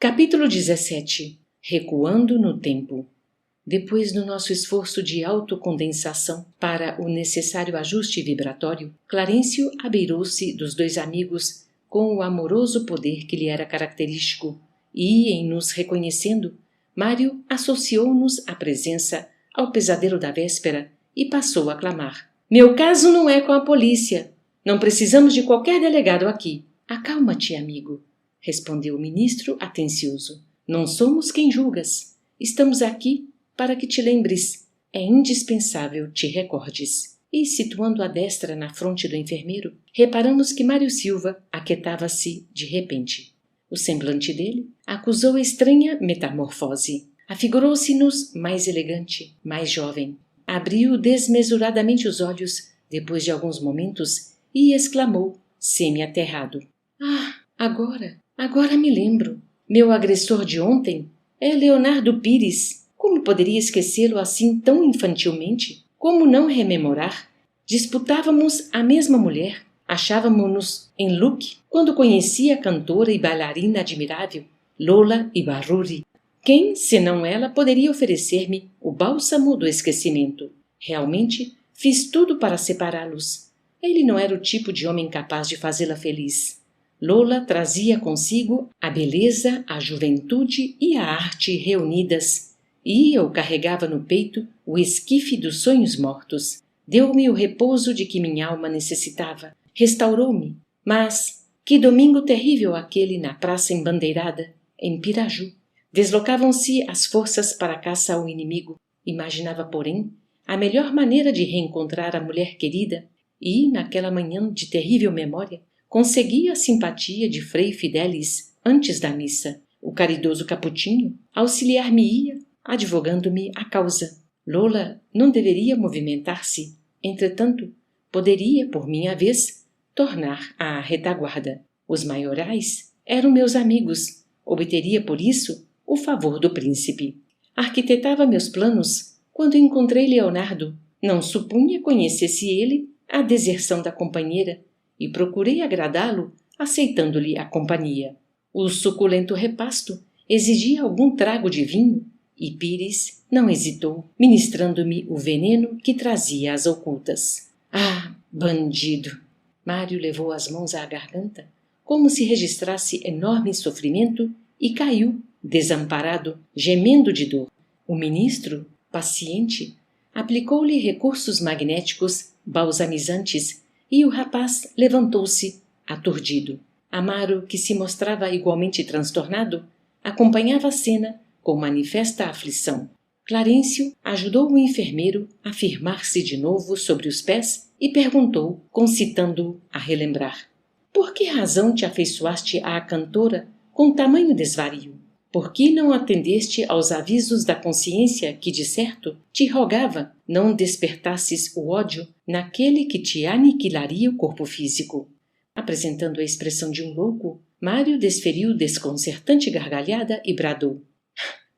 Capítulo 17. Recuando no tempo. Depois do nosso esforço de autocondensação para o necessário ajuste vibratório, Clarencio abeirou-se dos dois amigos com o amoroso poder que lhe era característico e, em nos reconhecendo, Mário associou-nos à presença ao pesadelo da véspera e passou a clamar. Meu caso não é com a polícia. Não precisamos de qualquer delegado aqui. Acalma-te, amigo, respondeu o ministro atencioso. Não somos quem julgas. Estamos aqui para que te lembres. É indispensável te recordes. E, situando a destra na fronte do enfermeiro, reparamos que Mário Silva aquietava-se de repente. O semblante dele acusou estranha metamorfose. Afigurou-se-nos mais elegante, mais jovem. Abriu desmesuradamente os olhos, depois de alguns momentos, e exclamou, semi-aterrado. Ah, agora me lembro. Meu agressor de ontem é Leonardo Pires. Como poderia esquecê-lo assim tão infantilmente? Como não rememorar? Disputávamos a mesma mulher. Achávamos-nos em look quando conheci a cantora e bailarina admirável, Lola Ibarruri. Quem, senão ela, poderia oferecer-me o bálsamo do esquecimento? Realmente, fiz tudo para separá-los. Ele não era o tipo de homem capaz de fazê-la feliz. Lola trazia consigo a beleza, a juventude e a arte reunidas, e eu carregava no peito o esquife dos sonhos mortos. Deu-me o repouso de que minha alma necessitava, restaurou-me. Mas que domingo terrível aquele na praça embandeirada, em Piraju! Deslocavam-se as forças para a caça ao inimigo. Imaginava, porém, a melhor maneira de reencontrar a mulher querida e, naquela manhã de terrível memória, consegui a simpatia de Frei Fidelis antes da missa. O caridoso Caputinho auxiliar-me-ia, advogando-me a causa. Lola não deveria movimentar-se, entretanto, poderia, por minha vez, tornar à retaguarda. Os maiorais eram meus amigos, obteria por isso o favor do príncipe. Arquitetava meus planos quando encontrei Leonardo. Não supunha conhecesse ele a deserção da companheira e procurei agradá-lo aceitando-lhe a companhia. O suculento repasto exigia algum trago de vinho e Pires não hesitou, ministrando-me o veneno que trazia às ocultas. Ah, bandido! Mário levou as mãos à garganta, como se registrasse enorme sofrimento, e caiu, desamparado, gemendo de dor. O ministro, paciente, aplicou-lhe recursos magnéticos, balsamizantes, e o rapaz levantou-se, aturdido. Amaro, que se mostrava igualmente transtornado, acompanhava a cena com manifesta aflição. Clarencio ajudou o enfermeiro a firmar-se de novo sobre os pés e perguntou, concitando-o a relembrar. Por que razão te afeiçoaste à cantora com tamanho desvario? Por que não atendeste aos avisos da consciência que, de certo, te rogava não despertasses o ódio naquele que te aniquilaria o corpo físico? Apresentando a expressão de um louco, Mário desferiu desconcertante gargalhada e bradou.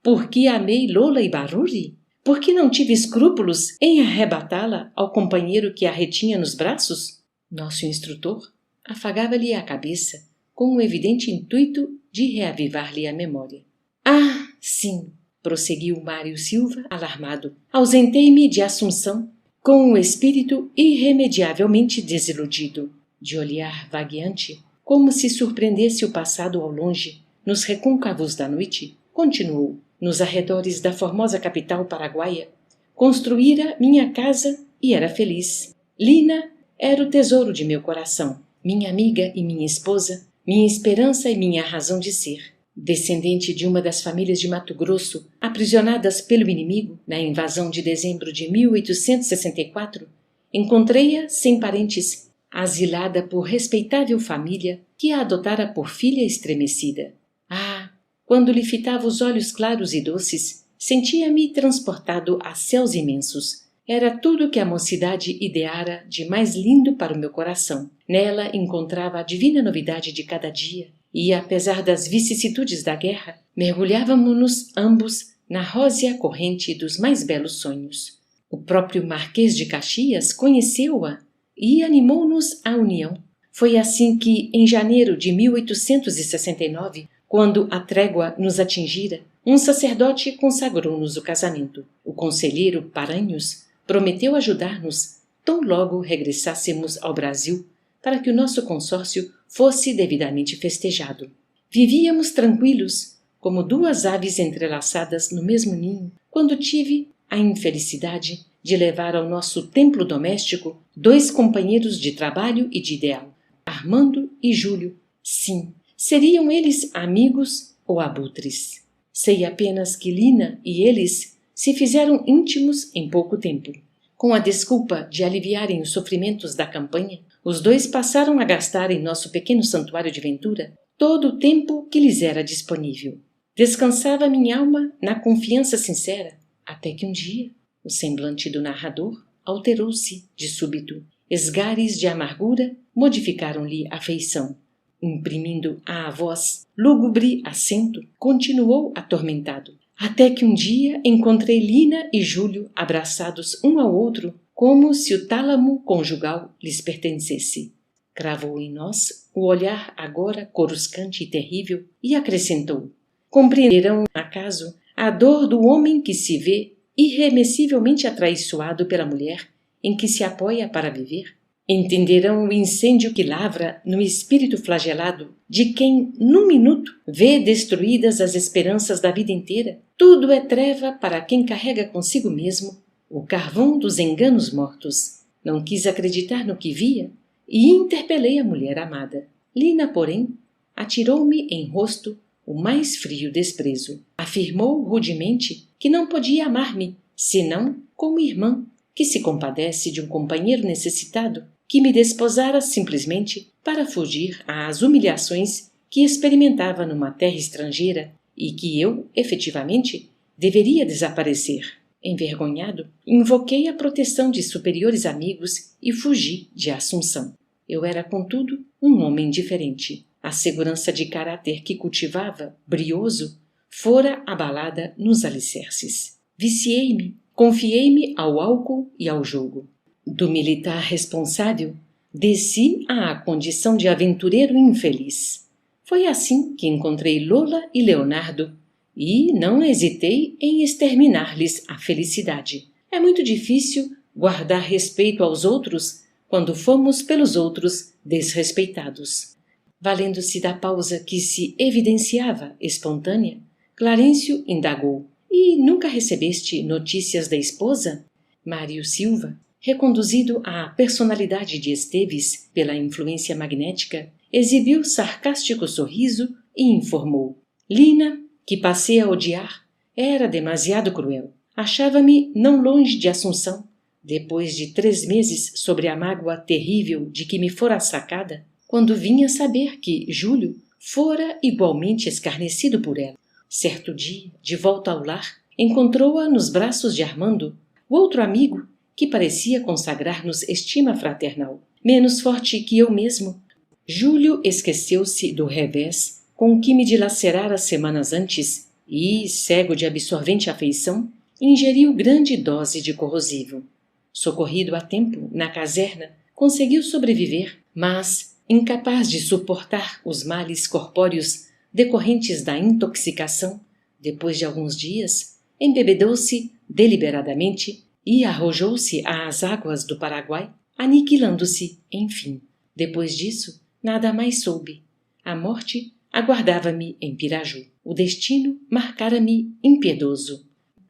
Por que amei Lola Ibarruri? Por que não tive escrúpulos em arrebatá-la ao companheiro que a retinha nos braços? Nosso instrutor afagava-lhe a cabeça com o evidente intuito de reavivar-lhe a memória. Ah, sim, prosseguiu Mário Silva, alarmado. Ausentei-me de Assunção, com o espírito irremediavelmente desiludido. De olhar vagueante, como se surpreendesse o passado ao longe, nos recôncavos da noite, continuou. Nos arredores da formosa capital paraguaia, construíra minha casa e era feliz. Lina era o tesouro de meu coração, minha amiga e minha esposa, minha esperança e minha razão de ser. Descendente de uma das famílias de Mato Grosso, aprisionadas pelo inimigo na invasão de dezembro de 1864, encontrei-a sem parentes, asilada por respeitável família que a adotara por filha estremecida. Ah! Quando lhe fitava os olhos claros e doces, sentia-me transportado a céus imensos. Era tudo que a mocidade ideara de mais lindo para o meu coração. Nela encontrava a divina novidade de cada dia, e, apesar das vicissitudes da guerra, mergulhávamos-nos ambos na rósea corrente dos mais belos sonhos. O próprio Marquês de Caxias conheceu-a e animou-nos à união. Foi assim que, em janeiro de 1869, Quando a trégua nos atingira, um sacerdote consagrou-nos o casamento. O conselheiro Paranhos prometeu ajudar-nos tão logo regressássemos ao Brasil para que o nosso consórcio fosse devidamente festejado. Vivíamos tranquilos, como duas aves entrelaçadas no mesmo ninho, quando tive a infelicidade de levar ao nosso templo doméstico 2 companheiros de trabalho e de ideal, Armando e Júlio. Sim, seriam eles amigos ou abutres. Sei apenas que Lina e eles se fizeram íntimos em pouco tempo. Com a desculpa de aliviarem os sofrimentos da campanha, os 2 passaram a gastar em nosso pequeno santuário de Ventura todo o tempo que lhes era disponível. Descansava minha alma na confiança sincera, até que um dia o semblante do narrador alterou-se de súbito. Esgares de amargura modificaram-lhe a feição. Imprimindo à voz lúgubre acento, continuou atormentado. Até que um dia encontrei Lina e Júlio abraçados um ao outro, como se o tálamo conjugal lhes pertencesse. Cravou em nós o olhar agora coruscante e terrível e acrescentou: compreenderão, acaso, a dor do homem que se vê irremessivelmente atraiçoado pela mulher em que se apoia para viver? Entenderão o incêndio que lavra no espírito flagelado de quem, num minuto, vê destruídas as esperanças da vida inteira? Tudo é treva para quem carrega consigo mesmo o carvão dos enganos mortos. Não quis acreditar no que via e interpelei a mulher amada. Lina, porém, atirou-me em rosto o mais frio desprezo. Afirmou rudemente que não podia amar-me, senão como irmã, que se compadece de um companheiro necessitado, que me desposara simplesmente para fugir às humilhações que experimentava numa terra estrangeira e que eu, efetivamente, deveria desaparecer. Envergonhado, invoquei a proteção de superiores amigos e fugi de Assunção. Eu era, contudo, um homem diferente. A segurança de caráter que cultivava, brioso, fora abalada nos alicerces. Viciei-me, confiei-me ao álcool e ao jogo. Do militar responsável, desci à condição de aventureiro infeliz. Foi assim que encontrei Lola e Leonardo e não hesitei em exterminar-lhes a felicidade. É muito difícil guardar respeito aos outros quando fomos pelos outros desrespeitados. Valendo-se da pausa que se evidenciava espontânea, Clarencio indagou: e nunca recebeste notícias da esposa? Mário Silva, reconduzido à personalidade de Esteves pela influência magnética, exibiu sarcástico sorriso e informou: Lina, que passei a odiar, era demasiado cruel. Achava-me não longe de Assunção, depois de 3 meses sobre a mágoa terrível de que me fora sacada, quando vinha saber que Júlio fora igualmente escarnecido por ela. Certo dia, de volta ao lar, encontrou-a nos braços de Armando, o outro amigo que parecia consagrar-nos estima fraternal. Menos forte que eu mesmo, Júlio esqueceu-se do revés com que me dilacerara semanas antes e, cego de absorvente afeição, ingeriu grande dose de corrosivo. Socorrido a tempo na caserna, conseguiu sobreviver, mas, incapaz de suportar os males corpóreos decorrentes da intoxicação, depois de alguns dias, embebedou-se deliberadamente e arrojou-se às águas do Paraguai, aniquilando-se, enfim. Depois disso, nada mais soube. A morte aguardava-me em Piraju. O destino marcara-me impiedoso.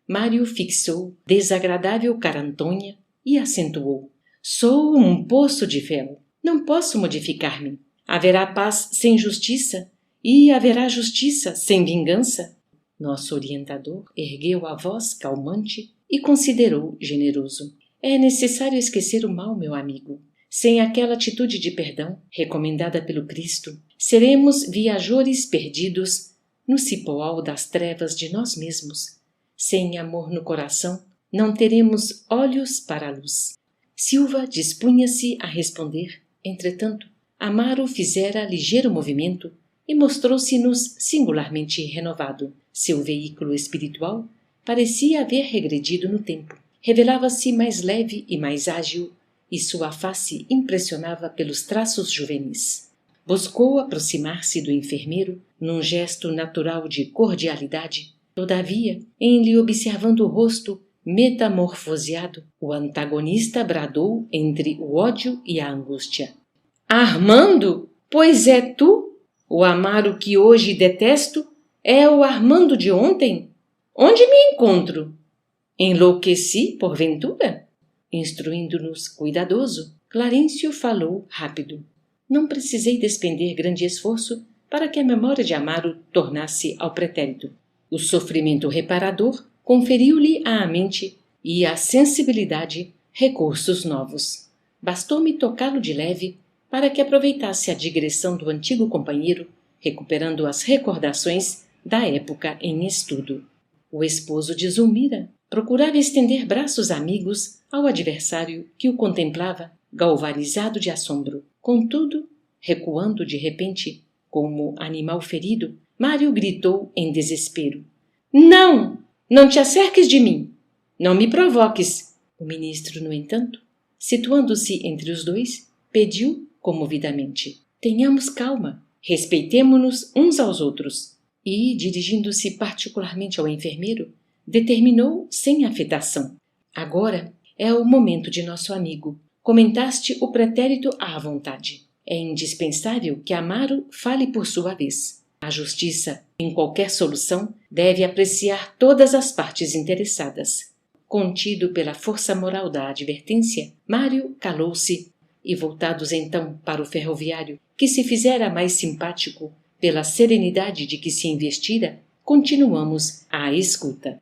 Mário fixou desagradável cara Antônia e acentuou: sou um poço de fel. Não posso modificar-me. Haverá paz sem justiça e haverá justiça sem vingança? Nosso orientador ergueu a voz calmante e considerou generoso: é necessário esquecer o mal, meu amigo. Sem aquela atitude de perdão, recomendada pelo Cristo, seremos viajores perdidos no cipoal das trevas de nós mesmos. Sem amor no coração, não teremos olhos para a luz. Silva dispunha-se a responder. Entretanto, Amaro fizera ligeiro movimento e mostrou-se-nos singularmente renovado. Seu veículo espiritual parecia haver regredido no tempo. Revelava-se mais leve e mais ágil, e sua face impressionava pelos traços juvenis. Buscou aproximar-se do enfermeiro num gesto natural de cordialidade. Todavia, em lhe observando o rosto metamorfoseado, o antagonista bradou entre o ódio e a angústia: Armando? Pois é tu? O Amaro que hoje detesto é o Armando de ontem? Onde me encontro? Enlouqueci, porventura? Instruindo-nos cuidadoso, Clarencio falou rápido. Não precisei despender grande esforço para que a memória de Amaro tornasse ao pretérito. O sofrimento reparador conferiu-lhe à mente e à sensibilidade recursos novos. Bastou-me tocá-lo de leve para que aproveitasse a digressão do antigo companheiro, recuperando as recordações da época em estudo. O esposo de Zulmira procurava estender braços amigos ao adversário que o contemplava, galvanizado de assombro. Contudo, recuando de repente, como animal ferido, Mário gritou em desespero: Não! Não te acerques de mim! Não me provoques! O ministro, no entanto, situando-se entre os dois, pediu comovidamente: Tenhamos calma, respeitemo-nos uns aos outros. E, dirigindo-se particularmente ao enfermeiro, determinou sem afetação: Agora é o momento de nosso amigo. Comentaste o pretérito à vontade. É indispensável que Amaro fale por sua vez. A justiça, em qualquer solução, deve apreciar todas as partes interessadas. Contido pela força moral da advertência, Mário calou-se e, voltados então para o ferroviário, que se fizera mais simpático pela serenidade de que se investira, continuamos à escuta.